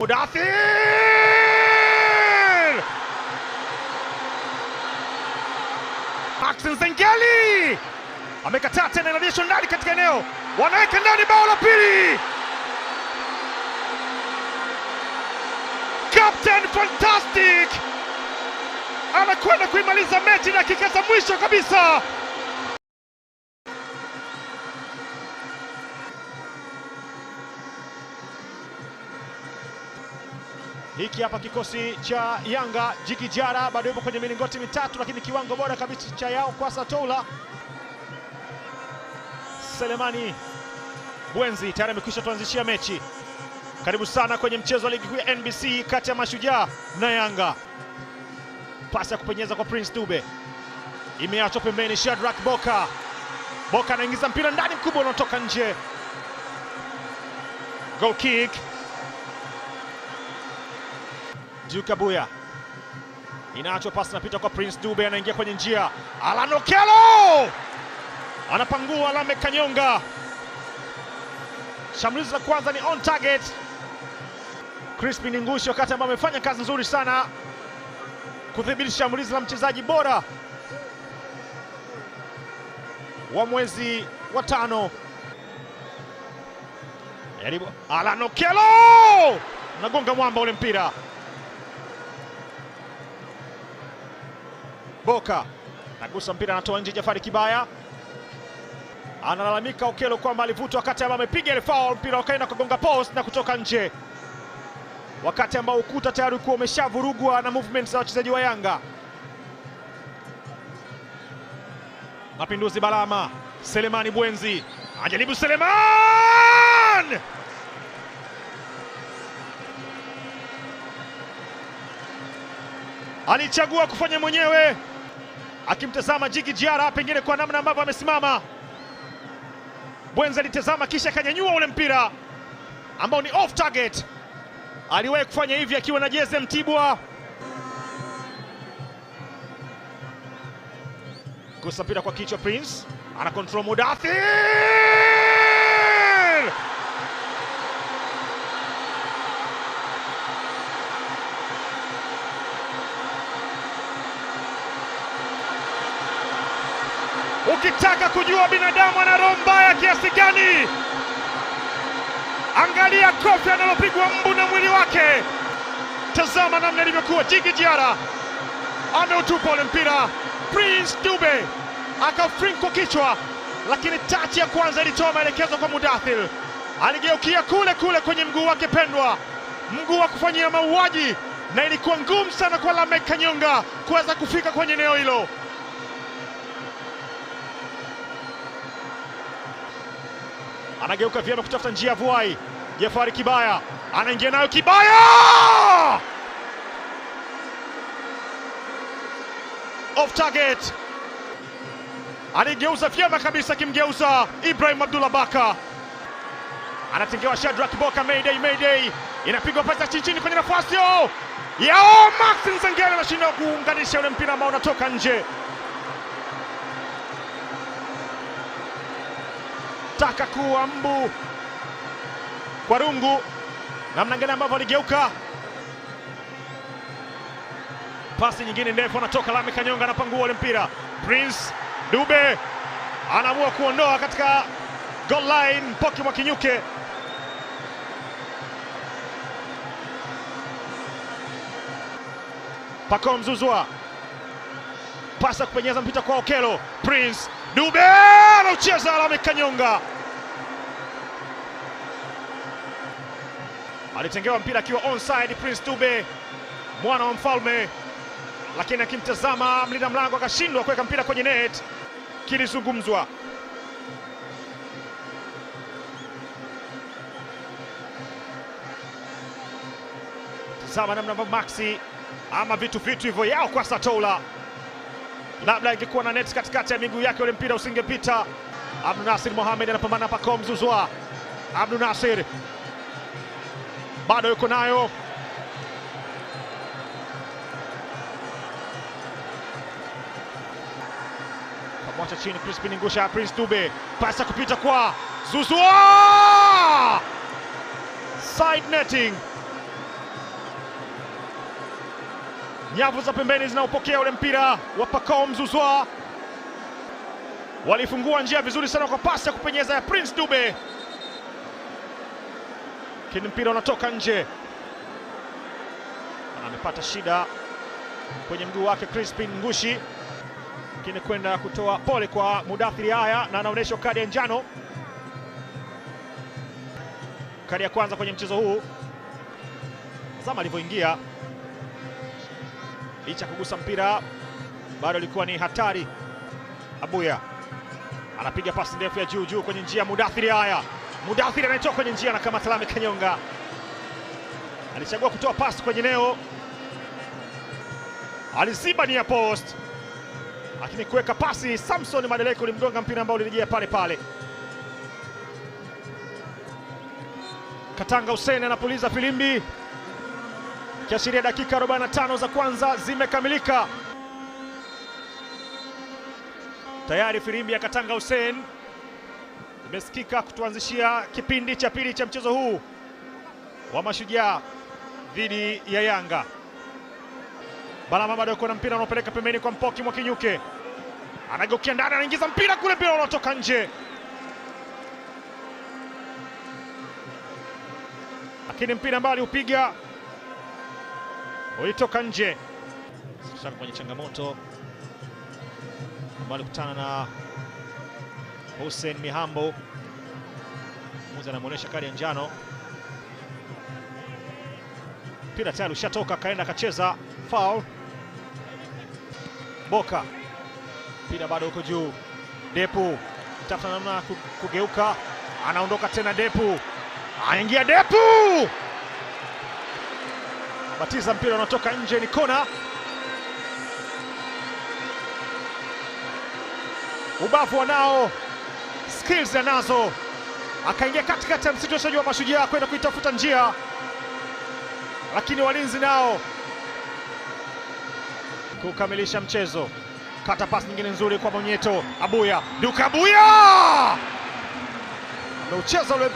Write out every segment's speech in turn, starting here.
Mudathir! Maxence Zengeli amekataa tena, inaonyesha ndani katika eneo, wanaweka ndani bao la pili. Captain Fantastic anakwenda kuimaliza mechi dakika za mwisho kabisa. Hiki hapa kikosi cha Yanga. Djigui Diarra bado yupo kwenye milingoti mitatu, lakini kiwango bora kabisa cha yao kwa Satola. Selemani Bwenzi tayari amekwisha tuanzishia mechi. Karibu sana kwenye mchezo wa ligi kuu ya NBC kati ya Mashujaa na Yanga. Pasi ya kupenyeza kwa Prince Dube imeachwa pembeni. Shadrack Boka anaingiza mpira ndani, mkubwa unatoka nje. Goal kick. Duke Abuya inaachwa, pasi napita kwa Prince Dube, anaingia kwenye njia. Alan Okello anapangua Lamek Kanyonga. Shambulizi la kwanza ni on target. Crispin Ngushi wakati ambao amefanya kazi nzuri sana kudhibiti shambulizi la mchezaji bora wa mwezi wa tano. Jaribu Alan Okello nagonga mwamba ule mpira. Boka nagusa mpira, anatoa nje. Jafari Kibaya analalamika Okello kwamba alivutwa wakati ambao amepiga ile foul, mpira ukaenda kugonga post na kutoka nje, wakati ambao ukuta tayari ulikuwa umeshavurugwa na movements za wachezaji wa Yanga. Mapinduzi Balama, Selemani Bwenzi ajaribu. Seleman alichagua kufanya mwenyewe, akimtazama Djigui Diarra pengine kwa namna ambavyo amesimama. Bwenzi alitazama kisha akanyanyua ule mpira ambao ni off target. Aliwahi kufanya hivi akiwa na jezi ya Mtibwa. Gusa mpira kwa kichwa, Prince ana control. Mudathir ukitaka kujua binadamu ana roho mbaya kiasi gani, angalia kofi analopigwa mbu na mwili wake. Tazama namna ilivyokuwa. Djigui Diarra ameutupa ule mpira, Prince Dube akafrinko kichwa, lakini tachi ya kwanza ilitoa maelekezo kwa Mudathir. Aligeukia kule kule kwenye mguu wake pendwa, mguu wa kufanyia mauaji, na ilikuwa ngumu sana kwa Lamek Kanyonga kuweza kufika kwenye eneo hilo. Anageuka vyema kutafuta njia Vuai. Jafari Kibaya anaingia nayo. Kibaya off target, aligeuza vyema kabisa, akimgeuza Ibrahim Abdullah Baka. Anatengewa Shadrack Boka. Mayday inapigwa pasi chini kwenye nafasi yao. Maxence Zengeli anashinda kuunganisha ule mpira ambao unatoka nje. Taka kuwa mbu kwa rungu, namna gani ambavyo aligeuka. Pasi nyingine ndefu, anatoka Lamek Kanyonga, anapangua ule mpira. Prince Dube anaamua kuondoa katika goal line. Mpoki mwa Kinyuke Pacome Zouzoua, pasa kupenyeza mpita kwa Okello. Prince Dube anaucheza Lamek Kanyonga, alitengewa mpira akiwa onside. Prince Dube mwana wa mfalme, lakini akimtazama mlinda mlango akashindwa kuweka mpira kwenye net. Kilizungumzwa. Tazama namna ambavyo Maxi ama vitu hivyo yao kwa Satola, labda ingekuwa na net katikati ya miguu yake ule mpira usingepita. Abdul Nasir Mohamed anapambana na Pacome Zouzoua. Abdul Nasir bado yuko nayo. Kamwacha chini Crispin Ngushi. Prince Dube, pasa kupita kwa Zouzoua, side netting. Nyavu za pembeni zinaupokea ule mpira wa Pacome Zouzoua. Walifungua njia vizuri sana kwa pasi ya kupenyeza ya Prince Dube. Kini mpira unatoka nje. Amepata shida kwenye mguu wake Crispin Ngushi. Kini kwenda kutoa pole kwa Mudathiri haya na anaonyeshwa kadi ya njano. Kadi ya kwanza kwenye mchezo huu. Zama alivyoingia, licha kugusa mpira bado ilikuwa ni hatari. Abuya anapiga pasi ndefu ya juu kwenye njia. Mudathiri haya, Mudathiri anatoka kwenye njia na kama Lame Kanyonga alichagua kutoa pasi kwenye eneo, aliziba ni ya post, lakini kuweka pasi Samson Madeleke ulimgonga mpira ambao ulirejea pale pale. Katanga Hussein anapuliza filimbi kiashiria dakika 45 za kwanza zimekamilika. Tayari filimbi ya Katanga Hussein imesikika kutuanzishia kipindi cha pili cha mchezo huu wa Mashujaa dhidi ya Yanga. Balama bado yuko na mpira unaopeleka pembeni kwa Mpoki Mwakinyuke. Anageukia ndani, anaingiza mpira kule, mpira unatoka nje. Lakini mpira ambao aliupiga ulitoka nje. Sasa kwenye changamoto ambao alikutana na Hussein Mihambo. Muza anamuonesha kadi ya njano. Mpira tayari ushatoka, kaenda akacheza foul. Boka, mpira bado uko juu. Depu tafuta namna kugeuka, anaondoka tena. Depu anaingia, Depu batiza, mpira unatoka nje, ni kona. Ubavu wanao, skills anazo, akaingia katikati ya msitu wa Mashujaa kwenda kuitafuta njia, lakini walinzi nao kukamilisha mchezo. Kata pasi nyingine nzuri kwa Monyeto. Abuya, Duka Abuya ameucheza ule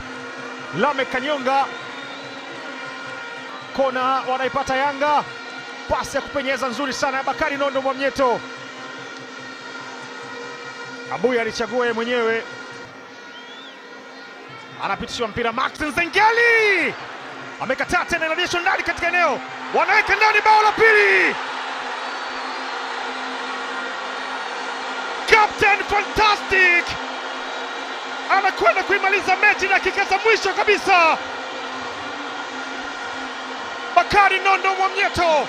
Lame Kanyonga. Kona wanaipata Yanga, pasi ya kupenyeza nzuri sana ya Bakari Nondo Mwamnyeto. Abuya alichagua yeye mwenyewe, anapitishwa mpira. Max Nzengeli amekataa tena, inarejeshwa ndani katika eneo, wanaweka ndani bao la pili. Captain Fantastic anakwenda kuimaliza mechi dakika za mwisho kabisa. Bakari Nondo Mwamnyeto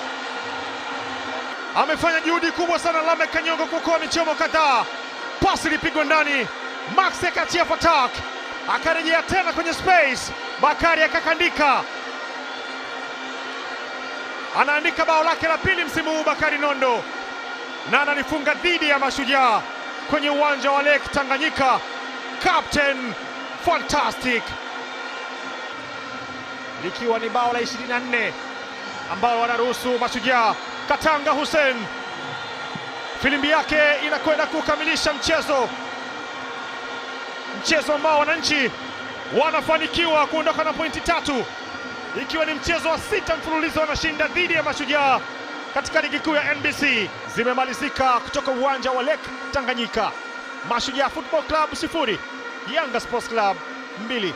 amefanya juhudi kubwa sana Lame Kanyonga kuokoa michomo kadhaa. Pasi ilipigwa ndani, Max akachia Fatak, akarejea tena kwenye space, Bakari akakandika. Anaandika bao lake la pili msimu huu Bakari Nondo, na analifunga dhidi ya Mashujaa kwenye uwanja wa Lake Tanganyika. Captain Fantastic, likiwa ni bao la 24 ambao wanaruhusu Mashujaa. Katanga Hussein, filimbi yake inakwenda kukamilisha mchezo ambao wananchi wanafanikiwa kuondoka na pointi 3, ikiwa ni mchezo wa 6 mfululizo wanashinda dhidi ya Mashujaa katika ligi kuu ya NBC. Zimemalizika kutoka uwanja wa Lake Tanganyika. Mashujaa Football Club 0, Yanga Sports Club 2.